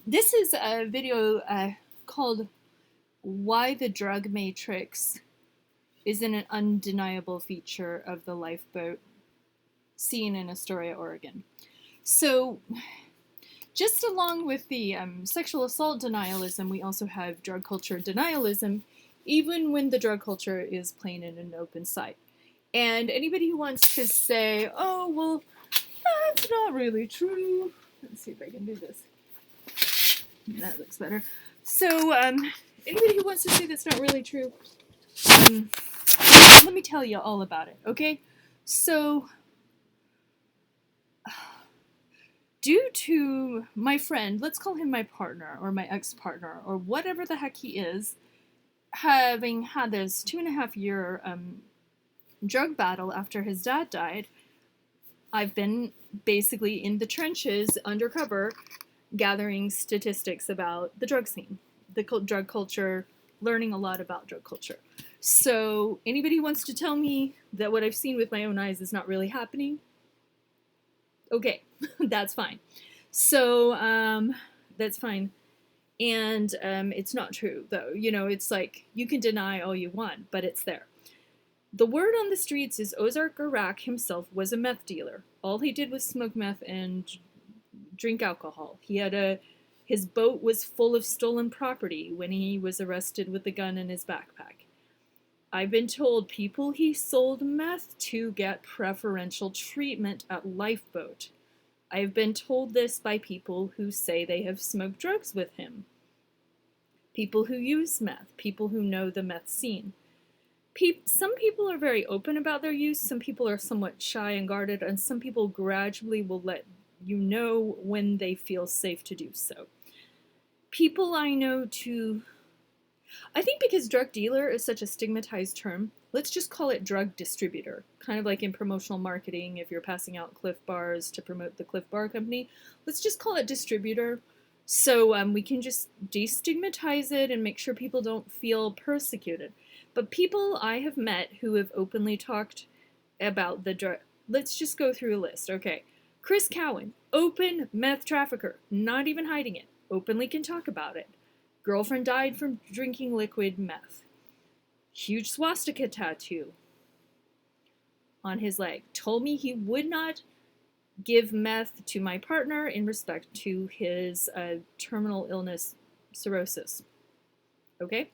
This is a video called Why the Drug Matrix is an Undeniable Feature of the Lifeboat Seen in Astoria, Oregon. So, just along with the sexual assault denialism, we also have drug culture denialism, even when the drug culture is plain in an open sight. And anybody who wants to say, oh, well, that's not really true. Let's see if I can do this. That looks better. So, anybody who wants to say that's not really true, let me tell you all about it, okay? So, due to my friend, let's call him my partner, or my ex-partner, or whatever the heck he is, having had this 2.5-year drug battle after his dad died, I've been basically in the trenches, undercover, gathering statistics about the drug scene, the drug culture, learning a lot about drug culture. So anybody who wants to tell me that what I've seen with my own eyes is not really happening, okay, that's fine. So that's fine. And it's not true, though. You know, it's like, you can deny all you want, but it's there. The word on the streets is Ozark Iraq himself was a meth dealer. All he did was smoke meth and drink alcohol. His boat was full of stolen property when he was arrested with a gun in his backpack. I've been told people he sold meth to get preferential treatment at Lifeboat. I've been told this by people who say they have smoked drugs with him. People who use meth, people who know the meth scene. Some people are very open about their use, some people are somewhat shy and guarded, and some people gradually will let you know when they feel safe to do so. People I know I think because drug dealer is such a stigmatized term, let's just call it drug distributor. Kind of like in promotional marketing, if you're passing out Cliff Bars to promote the Cliff Bar Company, let's just call it distributor. So we can just destigmatize it and make sure people don't feel persecuted. But people I have met who have openly talked about the drug, let's just go through a list. Okay, Chris Cowan, open meth trafficker, not even hiding it, openly can talk about it. Girlfriend died from drinking liquid meth. Huge swastika tattoo on his leg. Told me he would not give meth to my partner in respect to his terminal illness, cirrhosis. Okay?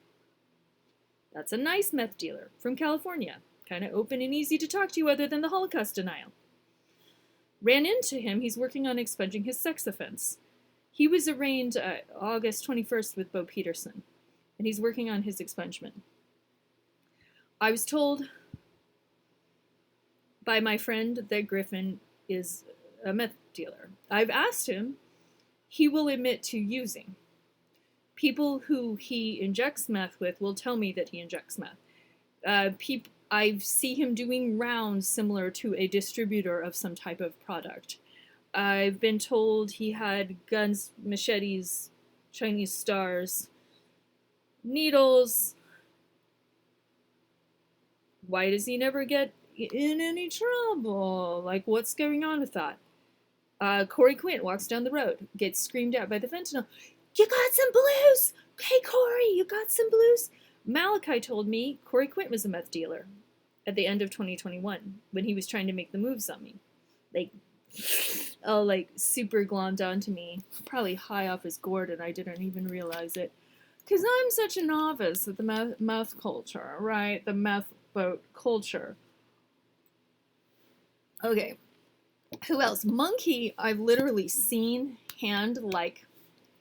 That's a nice meth dealer from California. Kind of open and easy to talk to other than the Holocaust denial. Ran into him. He's working on expunging his sex offense. He was arraigned August 21st with Bo Peterson, and he's working on his expungement. I was told by my friend that Griffin is a meth dealer. I've asked him. He will admit to using. People who he injects meth with will tell me that he injects meth. I see him doing rounds similar to a distributor of some type of product. I've been told he had guns, machetes, Chinese stars, needles. Why does he never get in any trouble? Like, what's going on with that? Corey Quint walks down the road, gets screamed at by the fentanyl. You got some blues! Hey, Corey, you got some blues? Malachi told me Corey Quint was a meth dealer at the end of 2021 when he was trying to make the moves on me. Like super glommed onto me, probably high off his gourd, and I didn't even realize it. Because I'm such a novice at the meth culture, right? The meth boat culture. Okay, who else? Monkey, I've literally seen hand like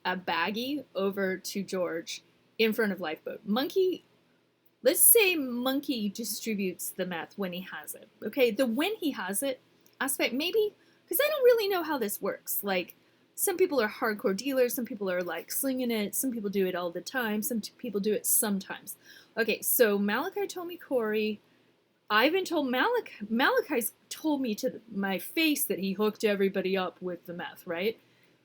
a baggie over to George in front of Lifeboat. Monkey, let's say Monkey distributes the meth when he has it. Okay, the when he has it aspect, maybe, because I don't really know how this works. Like, some people are hardcore dealers, some people are like slinging it, some people do it all the time, some people do it sometimes. Okay, so Malachi told me Corey. I've been told Malachi's told me to my face that he hooked everybody up with the meth, right?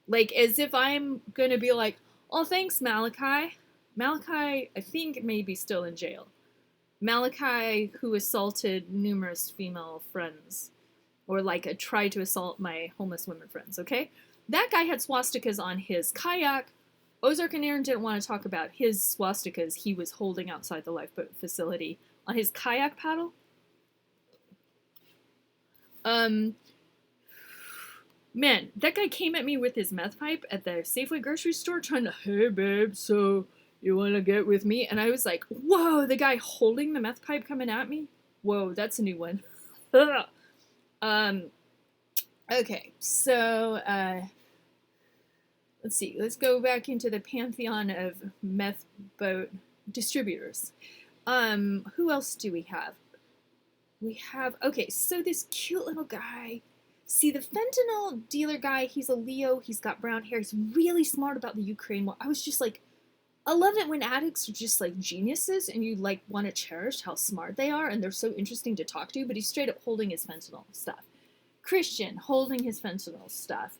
Like, as if I'm going to be like, oh, thanks, Malachi. Malachi, I think, may be still in jail. Malachi, who assaulted numerous female friends, or like tried to assault my homeless women friends, okay? That guy had swastikas on his kayak. Ozark and Aaron didn't want to talk about his swastikas he was holding outside the lifeboat facility on his kayak paddle. Man, that guy came at me with his meth pipe at the Safeway grocery store trying to, hey babe, so you want to get with me? And I was like, whoa, the guy holding the meth pipe coming at me? Whoa, that's a new one. Okay, so, let's see, let's go back into the pantheon of meth boat distributors. Who else do we have? We have, okay, so this cute little guy. See, the fentanyl dealer guy, he's a Leo, he's got brown hair, he's really smart about the Ukraine war. I was just like, I love it when addicts are just like geniuses and you like want to cherish how smart they are and they're so interesting to talk to, but he's straight up holding his fentanyl stuff. Christian holding his fentanyl stuff.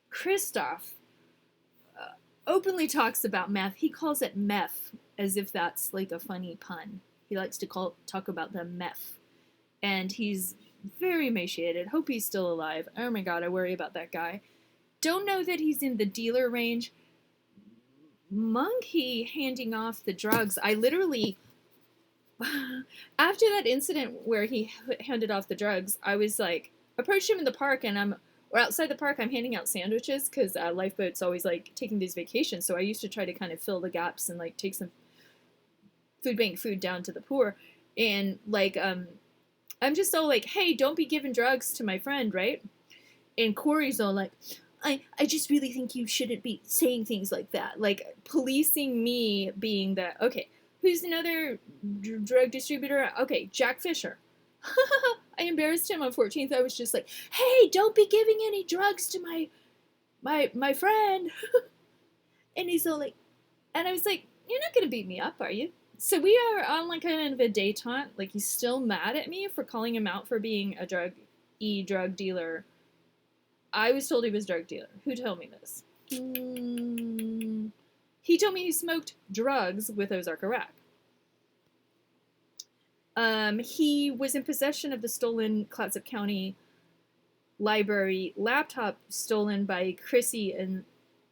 Christoph openly talks about meth. He calls it meth as if that's like a funny pun. He likes to talk about the meth. And he's very emaciated. Hope he's still alive. Oh my god, I worry about that guy. Don't know that he's in the dealer range. Monkey handing off the drugs. I literally, after that incident where he handed off the drugs, I was like, approached him in the park and or outside the park, I'm handing out sandwiches because Lifeboat's always like taking these vacations. So I used to try to kind of fill the gaps and like take some food bank food down to the poor. And like, I'm just all like, hey, don't be giving drugs to my friend, right? And Corey's all like, I just really think you shouldn't be saying things like that. Like, policing me being the, okay, who's another drug distributor? Okay, Jack Fisher. I embarrassed him on 14th. I was just like, hey, don't be giving any drugs to my friend. And he's all like, and I was like, you're not going to beat me up, are you? So we are on like kind of a détente. Like, he's still mad at me for calling him out for being a drug dealer. I was told he was a drug dealer. Who told me this? He told me he smoked drugs with Ozark, Iraq. He was in possession of the stolen Clatsop County Library laptop stolen by Chrissy and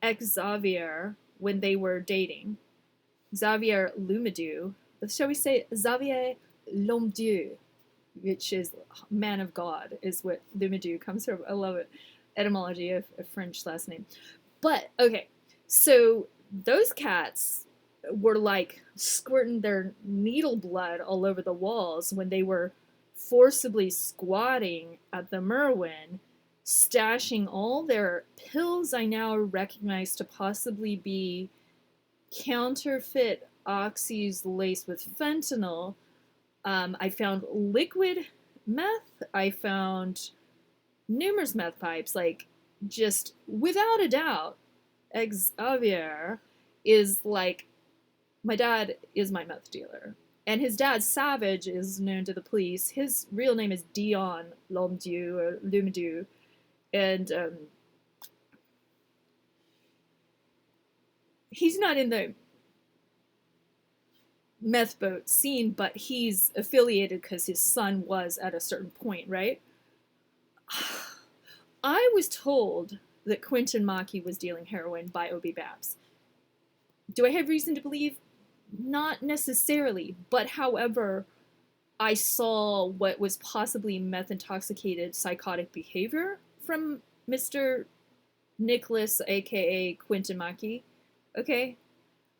ex-Xavier when they were dating. Xavier Lumidieu. Shall we say Xavier Lomdieu, which is man of God, is what Lumidieu comes from. I love it. Etymology of a French last name. But, okay, so those cats were like squirting their needle blood all over the walls when they were forcibly squatting at the Merwin, stashing all their pills I now recognize to possibly be counterfeit oxys laced with fentanyl. I found liquid meth. I found numerous meth pipes. Like, just without a doubt, Xavier is like, my dad is my meth dealer. And his dad, Savage, is known to the police. His real name is Dion Lomdieu, or Lumidieu. And he's not in the meth boat scene, but he's affiliated because his son was at a certain point, right? I was told that Quentin Maki was dealing heroin by Obi Babs. Do I have reason to believe? Not necessarily, but however, I saw what was possibly meth-intoxicated psychotic behavior from Mr. Nicholas, aka Quentin Maki. Okay?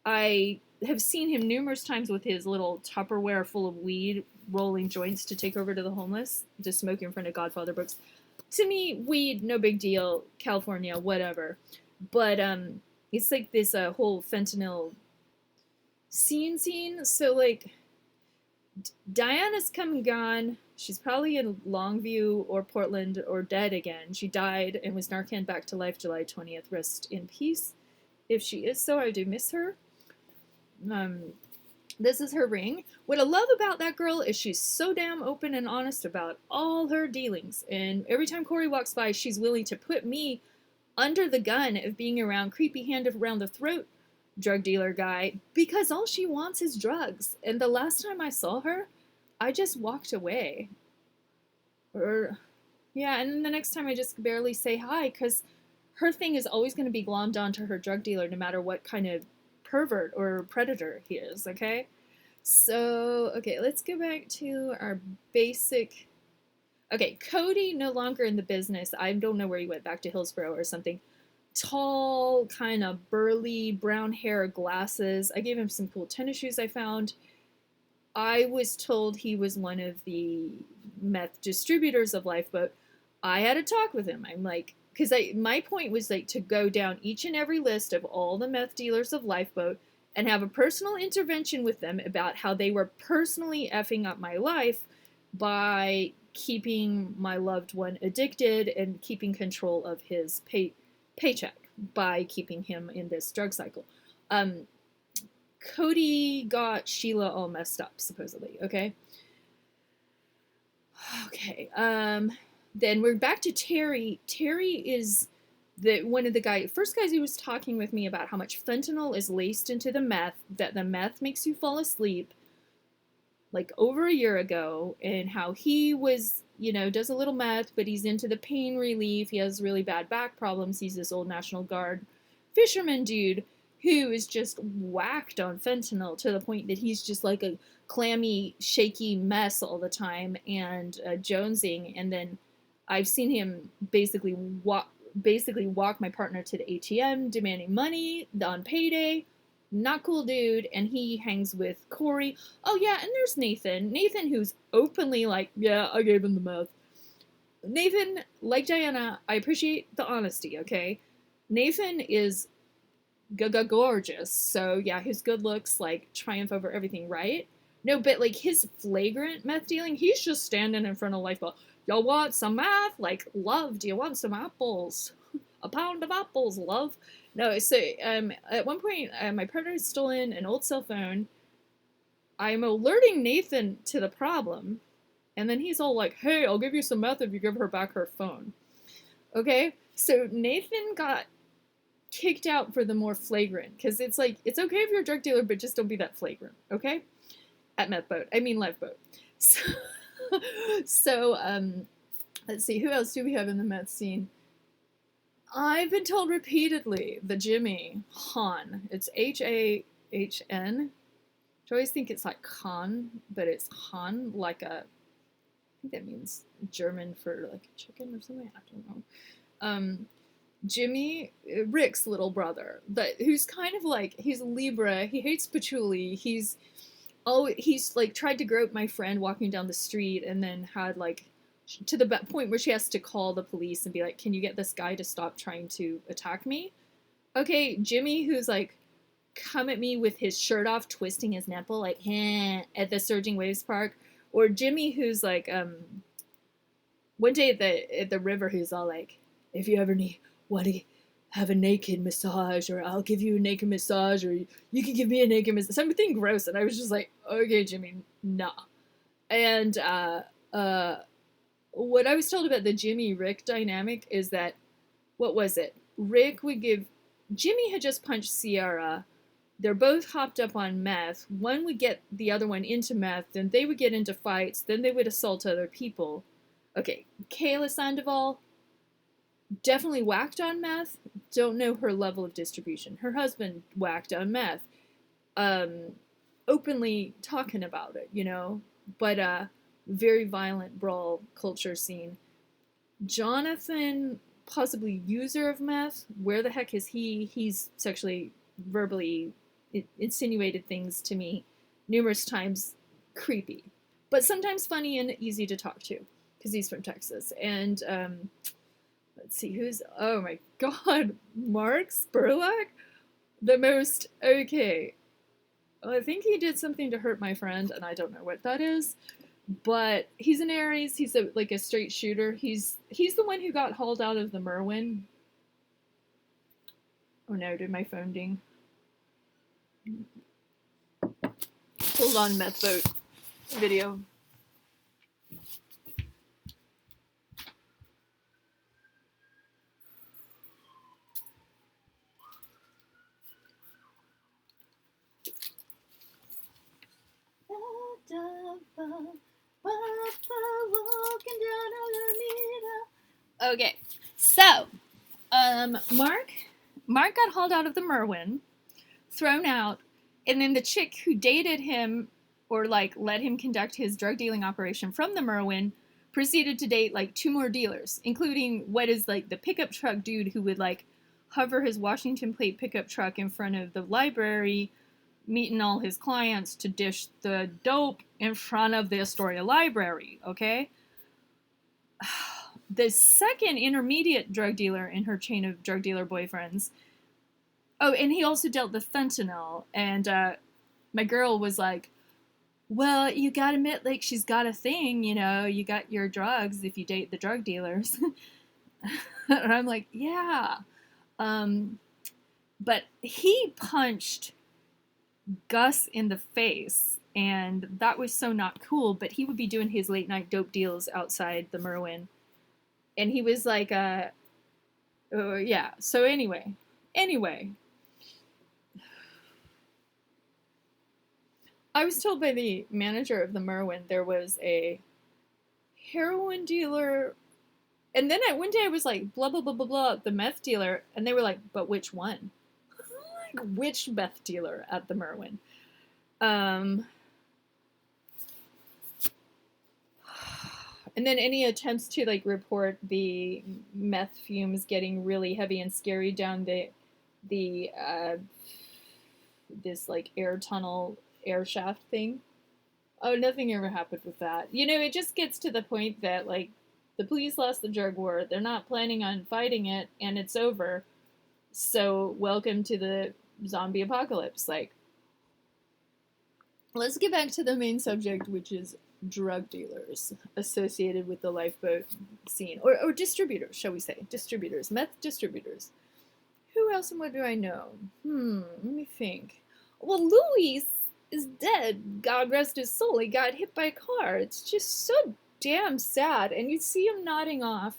I have seen him numerous times with his little Tupperware full of weed, rolling joints to take over to the homeless, to smoke in front of Godfather books. To me, weed, no big deal, California, whatever. But it's like this whole fentanyl scene. So, like, Diana's come and gone. She's probably in Longview or Portland or dead again. She died and was Narcan back to life July 20th. Rest in peace. If she is so, I do miss her. This is her ring. What I love about that girl is she's so damn open and honest about all her dealings. And every time Corey walks by, she's willing to put me under the gun of being around creepy hand around the throat drug dealer guy because all she wants is drugs. And the last time I saw her, I just walked away. Or Yeah, and then the next time I just barely say hi because her thing is always going to be glommed onto her drug dealer no matter what kind of pervert or predator he is, okay? So, okay, let's go back to our basic. Okay, Cody no longer in the business. I don't know where he went, back to Hillsborough or something. Tall, kind of burly, brown hair, glasses. I gave him some cool tennis shoes I found. I was told he was one of the meth distributors of Lifeboat. I had a talk with him. I'm like, because my point was like to go down each and every list of all the meth dealers of Lifeboat and have a personal intervention with them about how they were personally effing up my life by keeping my loved one addicted and keeping control of his paycheck by keeping him in this drug cycle. Cody got Sheila all messed up, supposedly. Okay. Okay. Then we're back to Terry. Terry is the one of the first guys who was talking with me about how much fentanyl is laced into the meth, that the meth makes you fall asleep, like over a year ago, and how he was, does a little meth, but he's into the pain relief. He has really bad back problems. He's this old National Guard fisherman dude who is just whacked on fentanyl to the point that he's just like a clammy, shaky mess all the time and jonesing. And then I've seen him basically walk my partner to the ATM demanding money on payday. Not cool dude. And he hangs with Corey. Oh yeah, and there's Nathan who's openly like, yeah, I gave him the meth. Nathan, like Diana, I appreciate the honesty, okay? Nathan is gorgeous, so yeah, his good looks like triumph over everything, right? No, but like his flagrant meth dealing, he's just standing in front of Lifeboat. Y'all want some meth? Like, love, do you want some apples? A pound of apples, love. No, so at one point, my partner had stolen an old cell phone. I'm alerting Nathan to the problem, and then he's all like, hey, I'll give you some meth if you give her back her phone. Okay? So Nathan got kicked out for the more flagrant, because it's like, it's okay if you're a drug dealer, but just don't be that flagrant, okay? At Lifeboat. So, let's see, who else do we have in the meth scene? I've been told repeatedly that Jimmy Han, it's Hahn. I always think it's like Khan, but it's Han, like I think that means German for like a chicken or something. I don't know. Jimmy, Rick's little brother, who's kind of like, he's a Libra. He hates patchouli. He's like tried to grope my friend walking down the street, and then had like to the point where she has to call the police and be like, can you get this guy to stop trying to attack me? Okay, Jimmy, who's like come at me with his shirt off, twisting his nipple like at the Surging Waves Park, or Jimmy, who's like one day at the river, who's all like, if you ever want to have a naked massage, or I'll give you a naked massage, or you can give me a naked massage, something gross. And I was just like, okay, Jimmy, nah. And what I was told about the Jimmy Rick dynamic is that, what was it? Rick would give, Jimmy had just punched Sierra. They're both hopped up on meth. One would get the other one into meth, then they would get into fights, then they would assault other people. Okay, Kayla Sandoval, definitely whacked on meth. Don't know her level of distribution. Her husband whacked on meth. Openly talking about it, but very violent brawl culture scene. Jonathan, possibly user of meth. Where the heck is he? He's sexually, verbally insinuated things to me numerous times. Creepy, but sometimes funny and easy to talk to because he's from Texas. And let's see, oh my god, Mark Spurlock? The most, okay. Well, I think he did something to hurt my friend, and I don't know what that is. But he's an Aries. He's like a straight shooter. He's the one who got hauled out of the Merwin. Oh no, did my phone ding? Hold on, meth boat video. Walking down Alameda, Okay, so Mark got hauled out of the Merwin, thrown out, and then the chick who dated him or like let him conduct his drug dealing operation from the Merwin proceeded to date like two more dealers, including what is like the pickup truck dude who would like hover his Washington plate pickup truck in front of the library, meeting all his clients to dish the dope in front of the Astoria library, okay? The second intermediate drug dealer in her chain of drug dealer boyfriends. Oh, and he also dealt the fentanyl. And my girl was like, well, you gotta admit, like, she's got a thing, you know, you got your drugs if you date the drug dealers. And I'm like, yeah. But he punched Gus in the face, and that was so not cool, but he would be doing his late night dope deals outside the Merwin. And he was like, yeah. So anyway, I was told by the manager of the Merwin there was a heroin dealer, and then one day I was like, blah blah blah blah blah, the meth dealer, and they were like, but which one? Like, which meth dealer at the Merwin? And then any attempts to like report the meth fumes getting really heavy and scary down the this like air tunnel air shaft thing. Oh, nothing ever happened with that. You know, it just gets to the point that like the police lost the drug war. They're not planning on fighting it, and it's over. So welcome to the zombie apocalypse. Like, let's get back to the main subject, which is drug dealers associated with the lifeboat scene, or distributors, shall we say? Distributors, meth distributors. Who else and what do I know? Let me think. Well, Louis is dead. God rest his soul. He got hit by a car. It's just so damn sad. And you see him nodding off.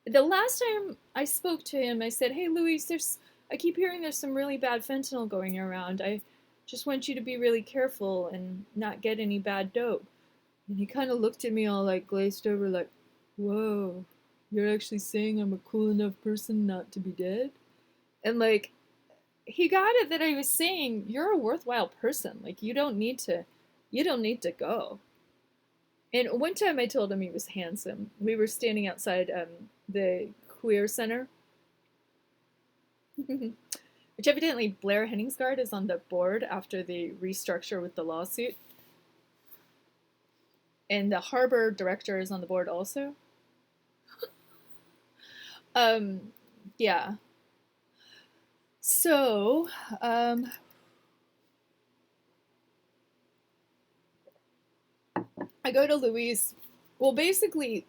The last time I spoke to him, I said, "Hey, Louis, I keep hearing there's some really bad fentanyl going around. I just want you to be really careful and not get any bad dope." And he kind of looked at me all like glazed over, like, "Whoa, you're actually saying I'm a cool enough person not to be dead?" And like, he got it that I was saying you're a worthwhile person. Like, you don't need to go. And one time I told him he was handsome. We were standing outside the queer center, which evidently Blair Henningsgaard is on the board after the restructure with the lawsuit, and the harbor director is on the board also. Yeah. So, I go to Louise. Well, basically,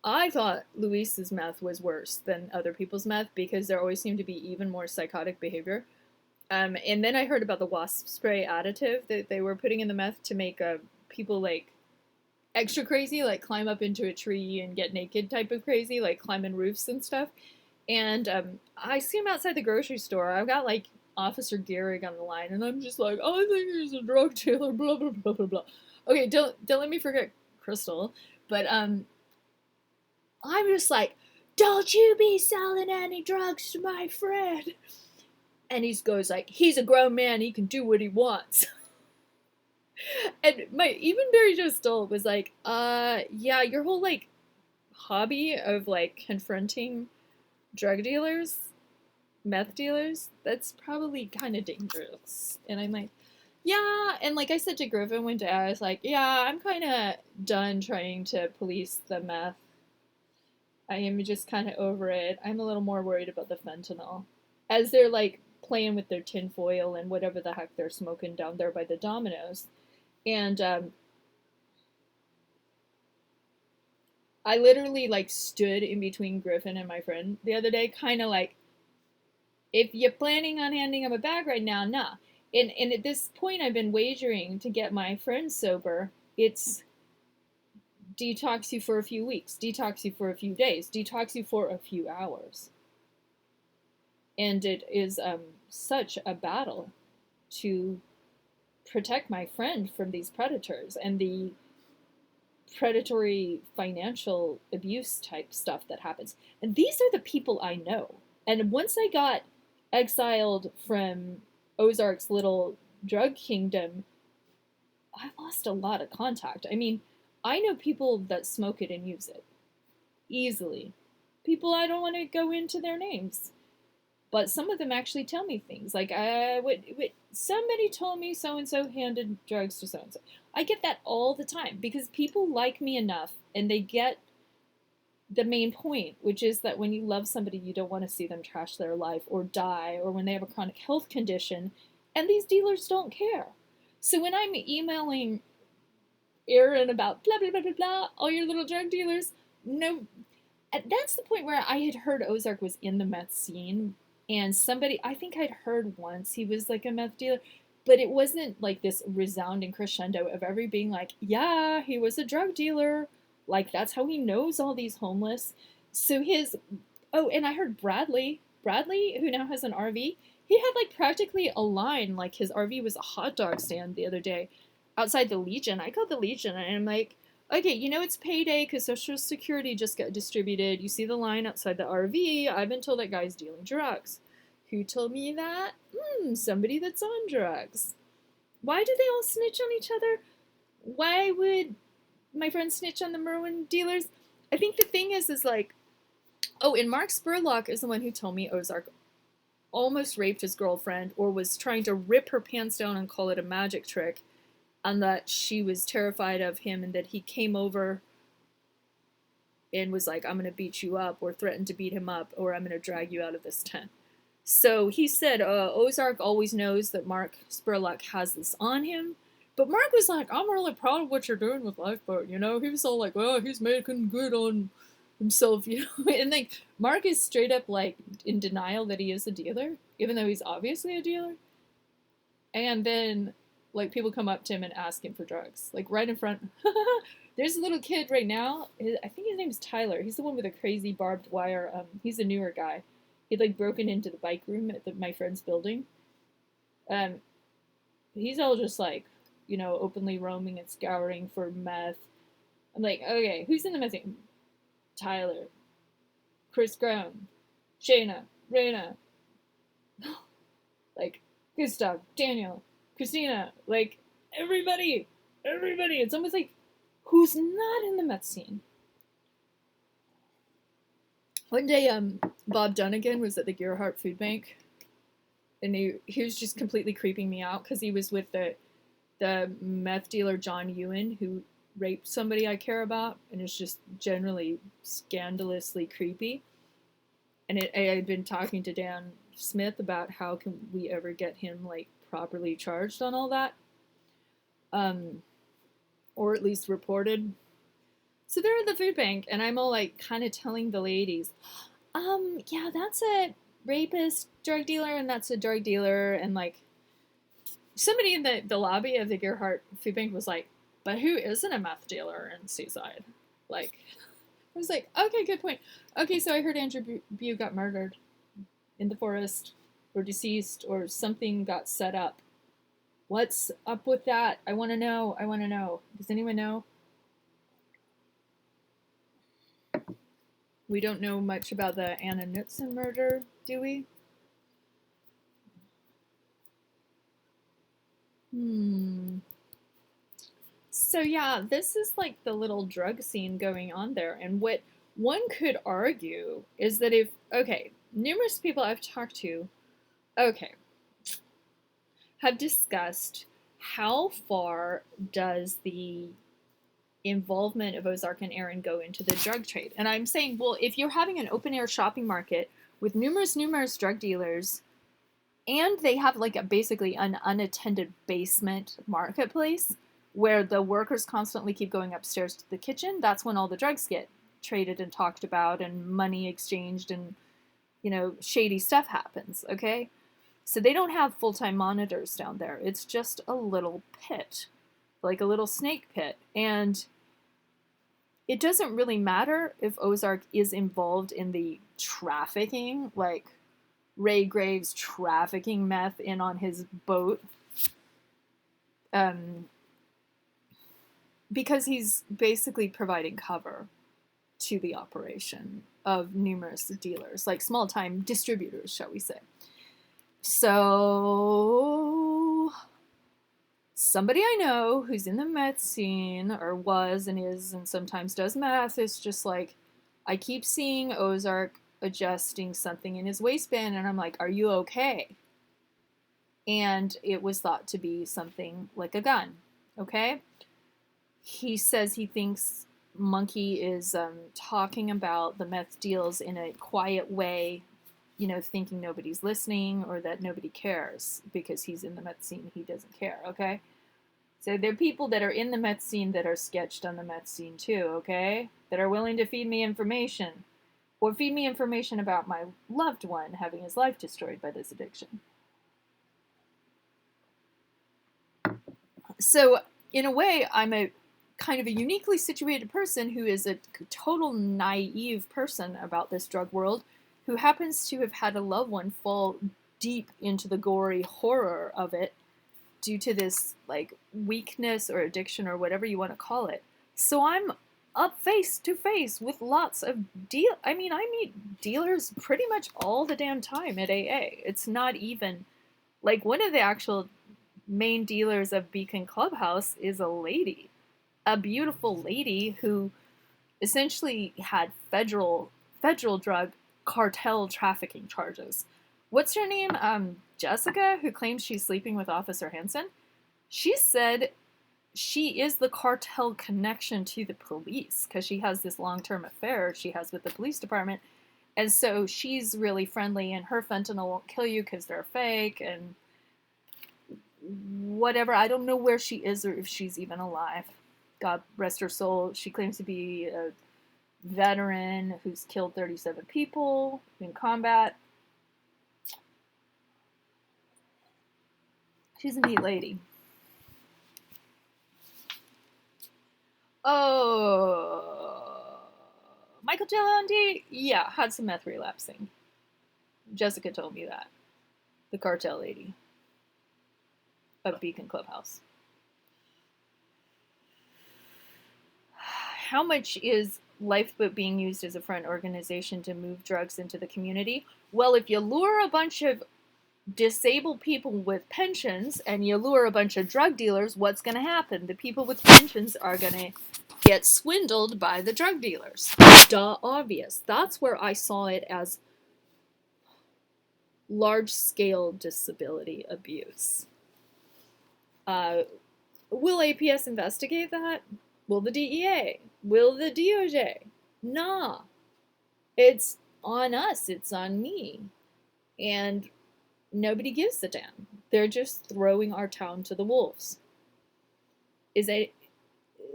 I thought Luis's meth was worse than other people's meth because there always seemed to be even more psychotic behavior. And then I heard about the wasp spray additive that they were putting in the meth to make people like extra crazy, like climb up into a tree and get naked type of crazy, like climbing roofs and stuff. And I see him outside the grocery store. I've got like Officer Gehrig on the line, and I'm just like, oh, I think he's a drug dealer, blah blah blah blah blah. Okay, don't let me forget Crystal, but I'm just like, don't you be selling any drugs to my friend. And he goes like, he's a grown man, he can do what he wants. And even Barry Joe Stoll was like, yeah, your whole like hobby of like confronting drug dealers, meth dealers, that's probably kind of dangerous. And I'm like, yeah. And like I said to Griffin one day, I was like, yeah, I'm kind of done trying to police the meth. I am just kind of over it. I'm a little more worried about the fentanyl. As they're like playing with their tinfoil and whatever the heck they're smoking down there by the Dominoes. And I literally like stood in between Griffin and my friend the other day, kind of like, if you're planning on handing him a bag right now, nah. And at this point, I've been wagering to get my friend sober. It's detox you for a few weeks, detox you for a few days, detox you for a few hours. And it is such a battle to protect my friend from these predators and the predatory financial abuse type stuff that happens. And these are the people I know. And once I got exiled from Ozark's little drug kingdom, I lost a lot of contact. I mean, I know people that smoke it and use it easily. People I don't want to go into their names, but some of them actually tell me things like, somebody told me so and so handed drugs to so and so. I get that all the time because people like me enough and they get the main point, which is that when you love somebody, you don't want to see them trash their life or die, or when they have a chronic health condition, and these dealers don't care. So when I'm emailing Aaron about blah, blah, blah, blah, blah, all your little drug dealers, no, that's the point where I had heard Ozark was in the meth scene, and somebody, I think I'd heard once he was like a meth dealer, but it wasn't like this resounding crescendo of every being like, yeah, he was a drug dealer. Like, that's how he knows all these homeless. So and I heard Bradley, who now has an RV, he had like practically a line, like his RV was a hot dog stand the other day outside the Legion. I called the Legion and I'm like, okay, it's payday because Social Security just got distributed. You see the line outside the RV. I've been told that guy's dealing drugs. Who told me that? Somebody that's on drugs. Why do they all snitch on each other? Why would my friend snitch on the Merwin dealers? I think the thing is like, and Mark Spurlock is the one who told me Ozark almost raped his girlfriend or was trying to rip her pants down and call it a magic trick, and that she was terrified of him and that he came over and was like, I'm going to beat you up, or threatened to beat him up, or I'm going to drag you out of this tent. So he said Ozark always knows that Mark Spurlock has this on him. But Mark was like, I'm really proud of what you're doing with Lifeboat, He was all like, well, he's making good on himself, And like, Mark is straight up like in denial that he is a dealer, even though he's obviously a dealer. And then like people come up to him and ask him for drugs, like right in front. There's a little kid right now. I think his name's Tyler. He's the one with a crazy barbed wire. He's a newer guy. He'd like broken into the bike room at my friend's building. He's all just like, openly roaming and scouring for meth. I'm like, okay, who's in the meth scene? Tyler, Chris Brown, Shayna, Raina, like Gustav, Daniel, Christina, like everybody. It's almost like, who's not in the meth scene? One day, Bob Dunnigan was at the Gerhardt Food Bank, and he was just completely creeping me out because he was with the meth dealer John Ewan, who raped somebody I care about, and is just generally scandalously creepy. And I had been talking to Dan Smith about how can we ever get him like properly charged on all that, or at least reported. So they're at the food bank, and I'm all like kind of telling the ladies, yeah, that's a rapist drug dealer, and that's a drug dealer, and like somebody in the lobby of the Gerhardt Food Bank was like, but who isn't a meth dealer in Seaside? Like, I was like, okay, good point. Okay, so I heard Andrew Bew got murdered in the forest, or deceased, or something got set up. What's up with that? I want to know. Does anyone know? We don't know much about the Anna Knutson murder, do we? So yeah, this is like the little drug scene going on there. And what one could argue is that numerous people I've talked to, have discussed how far does the involvement of Ozark and Aaron go into the drug trade. And I'm saying, well, if you're having an open air shopping market with numerous drug dealers, and they have like basically an unattended basement marketplace where the workers constantly keep going upstairs to the kitchen, that's when all the drugs get traded and talked about and money exchanged and, shady stuff happens, okay? So they don't have full-time monitors down there. It's just a little pit, like a little snake pit. And it doesn't really matter if Ozark is involved in the trafficking, like Ray Graves trafficking meth in on his boat. because he's basically providing cover to the operation of numerous dealers, like small-time distributors, shall we say. So somebody I know who's in the meth scene, or was and is and sometimes does meth, is just like, I keep seeing Ozark adjusting something in his waistband, and I'm like, are you okay? And it was thought to be something like a gun, okay? He says he thinks Monkey is talking about the meth deals in a quiet way, thinking nobody's listening or that nobody cares because he's in the meth scene. He doesn't care, okay? So there are people that are in the meth scene that are sketched on the meth scene too, okay? That are willing to feed me information or feed me information about my loved one having his life destroyed by this addiction. So in a way, I'm a kind of a uniquely situated person who is a total naive person about this drug world, who happens to have had a loved one fall deep into the gory horror of it due to this like weakness or addiction or whatever you want to call it. So I'm up face to face with lots of I meet dealers pretty much all the damn time at AA. It's not even like one of the actual main dealers of Beacon Clubhouse is a lady, a beautiful lady who essentially had federal drug cartel trafficking charges. What's her name? Jessica, who claims she's sleeping with Officer Hansen. She said she is the cartel connection to the police because she has this long-term affair she has with the police department. And so she's really friendly, and her fentanyl won't kill you because they're fake and whatever. I don't know where she is or if she's even alive. God rest her soul. She claims to be a veteran who's killed 37 people in combat. She's a neat lady. Oh, Michael J. Lundy? Yeah, had some meth relapsing. Jessica told me that. The cartel lady of Beacon Clubhouse. How much is Lifeboat being used as a front organization to move drugs into the community? Well, if you lure a bunch of disabled people with pensions and you lure a bunch of drug dealers, what's going to happen? The people with pensions are going to get swindled by the drug dealers. Duh, obvious. That's where I saw it as large-scale disability abuse. Will APS investigate that? Will the DEA? Will the DOJ? Nah. It's on us. It's on me. And nobody gives a damn. They're just throwing our town to the wolves.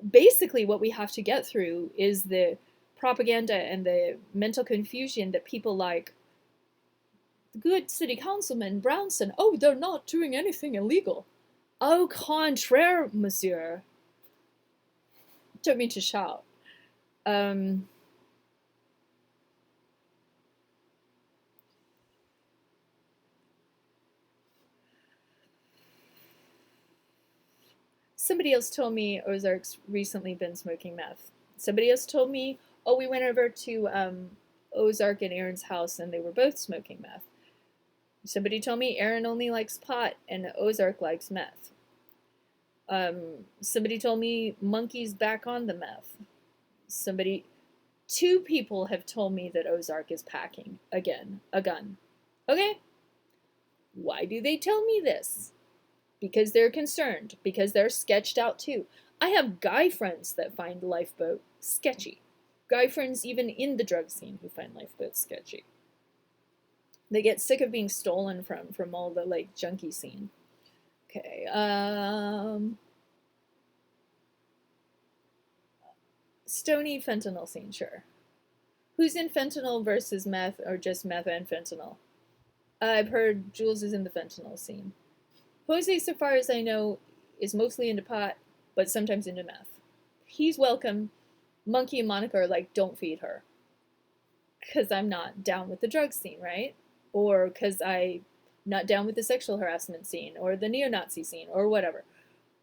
Basically what we have to get through is the propaganda and the mental confusion that people like the good city councilman Brownson, oh, they're not doing anything illegal. Au contraire, monsieur. Don't mean to shout. Somebody else told me Ozark's recently been smoking meth. Somebody else told me, oh, we went over to Ozark and Aaron's house and they were both smoking meth. Somebody told me Aaron only likes pot and Ozark likes meth. Somebody told me Monkey's back on the meth. Two people have told me that Ozark is packing, again, a gun. Okay? Why do they tell me this? Because they're concerned. Because they're sketched out too. I have guy friends that find Lifeboat sketchy. Guy friends even in the drug scene who find Lifeboat sketchy. They get sick of being stolen from all the like junkie scene. Okay, Stony fentanyl scene, sure. Who's in fentanyl versus meth, or just meth and fentanyl? I've heard Jules is in the fentanyl scene. Jose, so far as I know, is mostly into pot, but sometimes into meth. He's welcome. Monkey and Monica are like, don't feed her. Because I'm not down with the drug scene, right? Or because I'm not down with the sexual harassment scene, or the neo-Nazi scene, or whatever.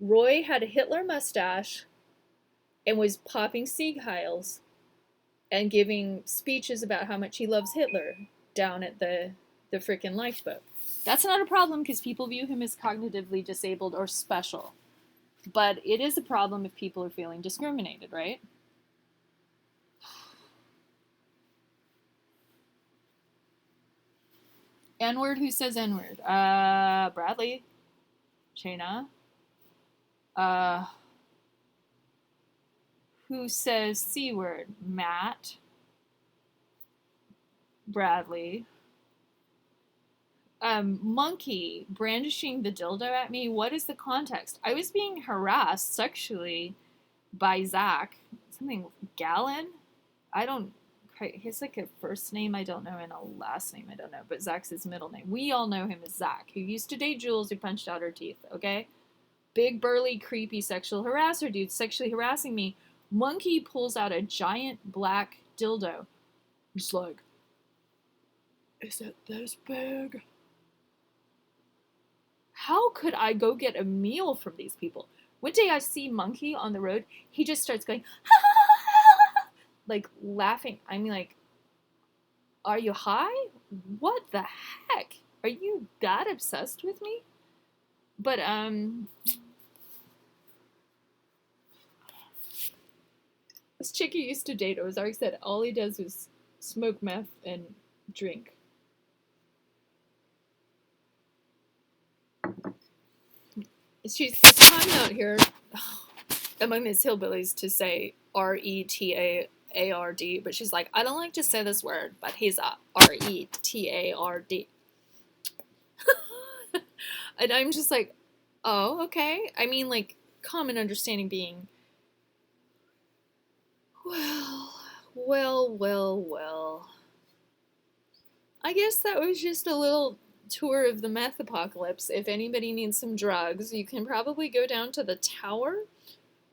Roy had a Hitler mustache and was popping Sieg Heils and giving speeches about how much he loves Hitler down at the frickin' lifeboat. That's not a problem because people view him as cognitively disabled or special. But it is a problem if people are feeling discriminated, right? N-word, who says N-word? Bradley. Shayna. Who says C-word? Matt. Bradley. Monkey brandishing the dildo at me. What is the context? I was being harassed sexually by Zach. Something Gallon? I don't. He's like a first name I don't know and a last name I don't know, but Zach's his middle name. We all know him as Zach, who used to date Jules, who punched out her teeth, okay? Big, burly, creepy sexual harasser dude sexually harassing me. Monkey pulls out a giant black dildo. He's like, is it this big? How could I go get a meal from these people? One day I see Monkey on the road. He just starts going, like laughing. I mean, like, are you high? What the heck? Are you that obsessed with me? But, this chick he used to date, Ozark, said all he does is smoke meth and drink. It's common out here among these hillbillies to say R-E-T-A-A-R-D, but she's like, I don't like to say this word, but he's a R-E-T-A-R-D. And I'm just like, oh, okay. I mean, like, common understanding being, well. I guess that was just a little tour of the meth apocalypse. If anybody needs some drugs, you can probably go down to the tower,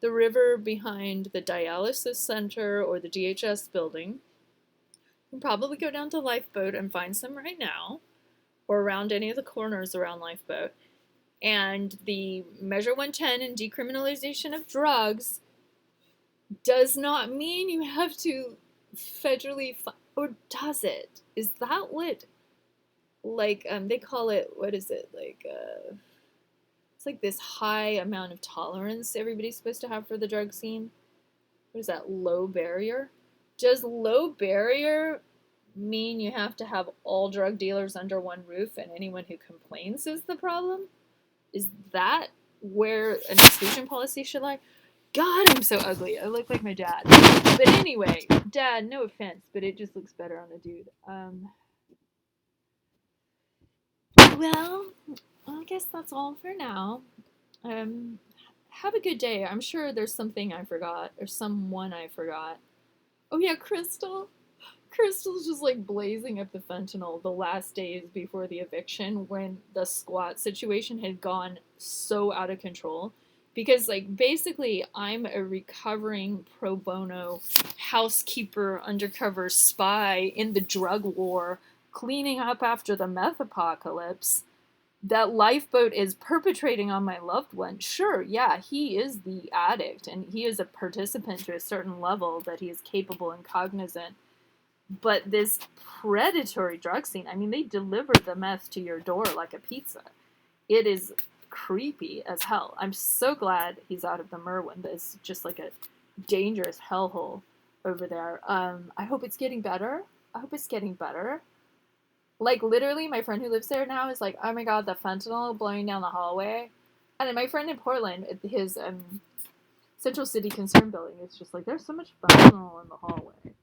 the river behind the dialysis center or the DHS building. You can probably go down to Lifeboat and find some right now, or around any of the corners around Lifeboat. And the Measure 110 and decriminalization of drugs does not mean you have to federally, or does it? Is that what, like, they call it, what is it, like, it's like this high amount of tolerance everybody's supposed to have for the drug scene? What is that, low barrier? Does low barrier mean you have to have all drug dealers under one roof and anyone who complains is the problem? Is that where an exclusion policy should lie? God, I'm so ugly. I look like my dad. But anyway, Dad, no offense, but it just looks better on a dude. Well, I guess that's all for now. Have a good day. I'm sure there's something I forgot, or someone I forgot. Oh yeah, Crystal. Crystal's just like blazing up the fentanyl the last days before the eviction when the squat situation had gone so out of control. Because, like, basically, I'm a recovering pro bono housekeeper, undercover spy in the drug war, cleaning up after the meth apocalypse that Lifeboat is perpetrating on my loved one. Sure, yeah, he is the addict, and he is a participant to a certain level that he is capable and cognizant. But this predatory drug scene, I mean, they deliver the meth to your door like a pizza. It is creepy as hell. I'm so glad he's out of the Merwin. It's just like a dangerous hellhole over there. I hope it's getting better. Like, literally, my friend who lives there now is like, oh my god, the fentanyl blowing down the hallway. And then my friend in Portland, at his Central City Concern building, is just like, there's so much fentanyl in the hallway.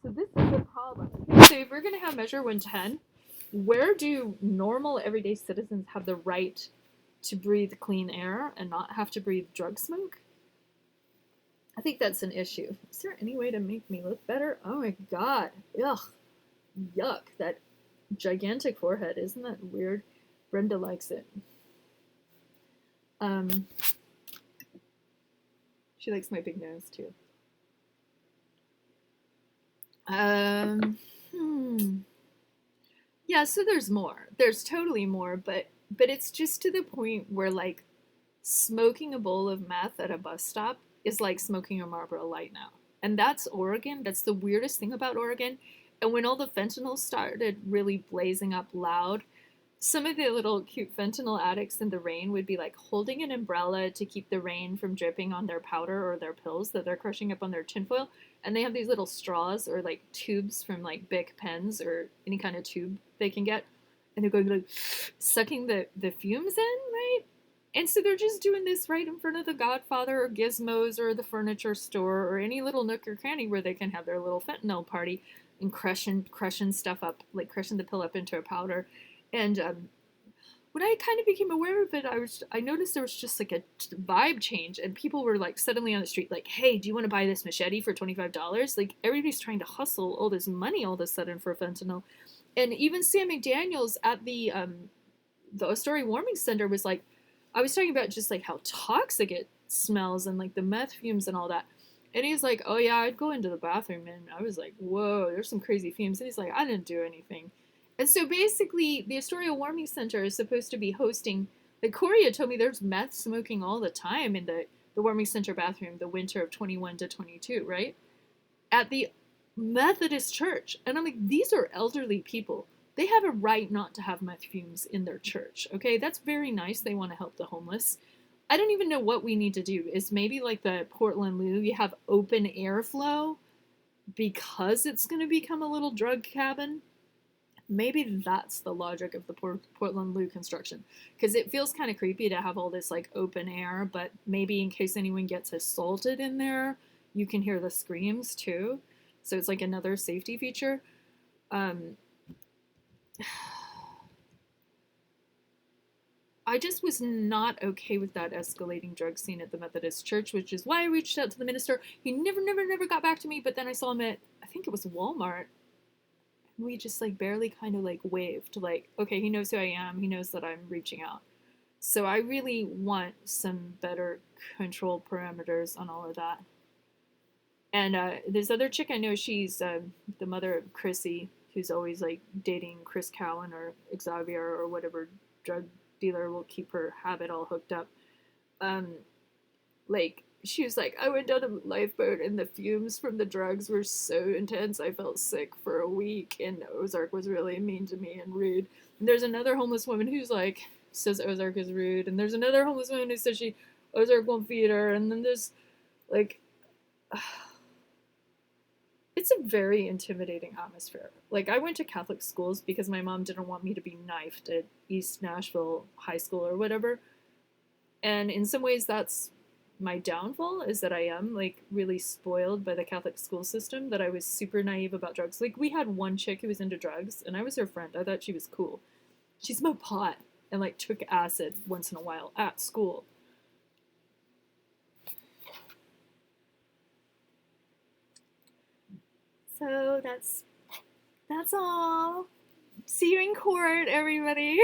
So this is a problem. So if we're going to have Measure 110, where do normal, everyday citizens have the right to breathe clean air and not have to breathe drug smoke? I think that's an issue. Is there any way to make me look better? Oh my god. Ugh. Yuck. That gigantic forehead. Isn't that weird? Brenda likes it. She likes my big nose too. Yeah, so there's more. There's totally more, but it's just to the point where, like, smoking a bowl of meth at a bus stop is like smoking a Marlboro Light now. And that's Oregon. That's the weirdest thing about Oregon. And when all the fentanyl started really blazing up loud, some of the little cute fentanyl addicts in the rain would be like holding an umbrella to keep the rain from dripping on their powder or their pills that they're crushing up on their tinfoil. And they have these little straws or like tubes from like Bic pens or any kind of tube they can get. And they're going like sucking the fumes in, right? And so they're just doing this right in front of the Godfather or Gizmos or the furniture store or any little nook or cranny where they can have their little fentanyl party and crushing stuff up, like crushing the pill up into a powder. And when I kind of became aware of it, I noticed there was just like a vibe change, and people were like suddenly on the street, like, "Hey, do you want to buy this machete for $25?" Like everybody's trying to hustle all this money all of a sudden for fentanyl, and even Sam McDaniel's at the Astoria Warming Center was like, I was talking about just like how toxic it smells and like the meth fumes and all that. And he's like, "Oh yeah, I'd go into the bathroom," and I was like, "Whoa, there's some crazy fumes." And he's like, "I didn't do anything." And so basically, the Astoria Warming Center is supposed to be hosting. Like Corey had told me, there's meth smoking all the time in the Warming Center bathroom, the winter of 21 to 22, right? At the Methodist church. And I'm like, these are elderly people. They have a right not to have meth fumes in their church. Okay, that's very nice. They want to help the homeless. I don't even know what we need to do. Is maybe like the Portland Loo, you have open airflow because it's going to become a little drug cabin. Maybe that's the logic of the Portland Loo construction, because it feels kind of creepy to have all this like open air, but maybe in case anyone gets assaulted in there, you can hear the screams too. So it's like another safety feature. Um, I just was not okay with that escalating drug scene at the Methodist Church, which is why I reached out to the minister. He never got back to me, but then I saw him at, I think it was Walmart. We just like barely kind of like waved, like, okay, he knows who I am. He knows that I'm reaching out. So I really want some better control parameters on all of that. And this other chick I know, she's the mother of Chrissy, who's always like dating Chris Cowan or Xavier or whatever drug dealer will keep her habit all hooked up. Um, like she was like, I went down a lifeboat and the fumes from the drugs were so intense I felt sick for a week, and Ozark was really mean to me and rude. And there's another homeless woman who's like says Ozark is rude, and there's another homeless woman who says she Ozark won't feed her, and then there's like it's a very intimidating atmosphere. Like I went to Catholic schools because my mom didn't want me to be knifed at East Nashville High School or whatever. And in some ways that's my downfall, is that I am like really spoiled by the Catholic school system, that I was super naive about drugs. Like we had one chick who was into drugs and I was her friend. I thought she was cool. She smoked pot and like took acid once in a while at school. So that's all. See you in court, everybody.